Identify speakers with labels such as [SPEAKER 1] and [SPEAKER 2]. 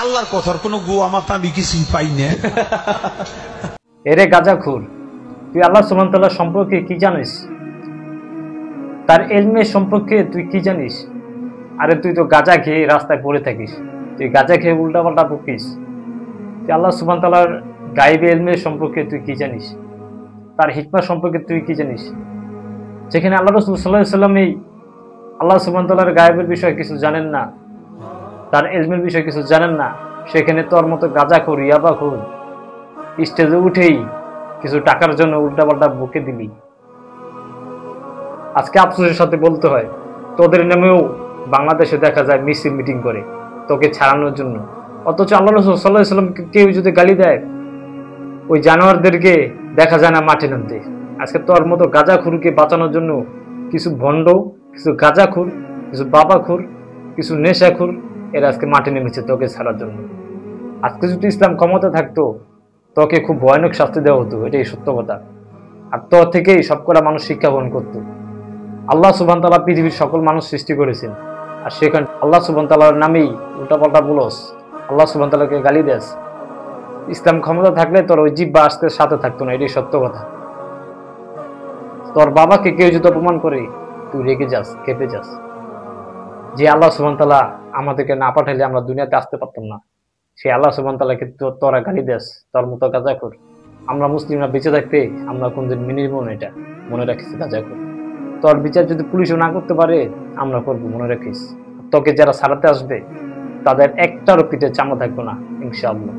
[SPEAKER 1] আল্লাহর কথার কোনো গোয়া মাথা আমি কিছুই পাই না।
[SPEAKER 2] এরে গাঁজাখোর, তুই আল্লাহ সুবহানাহু ওয়া তাআলা সম্পর্কে কি জানিস? তার ইলমের সম্পর্কে তুই কি জানিস? আরে তুই তো গাঁজা খেয়ে রাস্তায় পড়ে থাকিস, তুই গাঁজা খেয়ে উল্টাপাল্টা বকিস। তুই আল্লাহ সুবহানাহু ওয়া তাআলার গায়বে ইলমের সম্পর্কে তুই কি জানিস? তার হিকমা সম্পর্কে তুই কি জানিস? যেখানে আল্লাহ রাসূল সাল্লাল্লাহু আলাইহি ওয়াসাল্লাম আল্লাহ সুবহানাহু ওয়া তাআলার গায়বের বিষয়ে কিছু জানেন না, তার ইলমের বিষয়ে কিছু জানেন না, সেখানে তোর মতো গাঁজাখোর ইয়াবাখোর স্টেজে উঠেই কিছু টাকার জন্য উল্টাপাল্টা বকে দিলি। আজকে আফসোসের সাথে বলতে হয়, তোদের নামেও বাংলাদেশে দেখা যায় মিছিল মিটিং করে তোকে ছাড়ানোর জন্য। অথচ আল্লাহ রাসূল সাল্লাল্লাহু আলাইহি ওয়াসাল্লাম কেউ যদি গালি দেয়, ওই জানোয়ারদেরকে দেখা যায় না মাঠে নামতে। আজকে তোর মতো গাঁজাখুরকে বাঁচানোর জন্য কিছু ভণ্ড, কিছু গাঁজাখুর, কিছু বাবাখুর, কিছু নেশাখুর এরা আজকে মাঠে নেমেছে তোকে ছাড়ার জন্য। আজকে যদি ইসলাম ক্ষমতা থাকতো, তোকে খুব ভয়ানক শাস্তি দেওয়া হতো, এটাই সত্য কথা। আর তোর থেকেই সবকটা মানুষ শিক্ষা গ্রহণ করতো। আল্লাহ সুবহানাহু ওয়া তাআলা পৃথিবীর সকল মানুষ সৃষ্টি করেছেন, আর সেখানে আল্লাহ সুবহানাহু ওয়া তাআলার নামেই উল্টাপাল্টা বলস, আল্লাহ সুবহানাহু ওয়া তাআলাকে গালি দেস। ইসলাম ক্ষমতা থাকলে তোর ওই জিহ্বা আজকে সাথে থাকতো না, এটাই সত্য কথা। তোর বাবাকে কেউ যদি অপমান করে, তুই রেগে যাস, কেঁপে যাস, যে আল্লাহ সুবহানাহু ওয়া তাআলা আমাদেরকে না পাঠাইলে আমরা দুনিয়াতে আসতে পারতাম না, সে আল্লাহ সুবহানাহু ওয়া তাআলাকে তোরা গালি দেস, তোর মতো গাঁজাখোর। আমরা মুসলিমরা বেঁচে থাকতে আমরা কোনদিন মেনে নিব না, এটা মনে রাখিস গাঁজাখোর। তোর বিচার যদি পুলিশও না করতে পারে, আমরা করবো, মনে রাখিস। তোকে যারা ছাড়াতে আসবে তাদের একটারও পিঠে চামড়া থাকবে না, ইনশাআল্লাহ।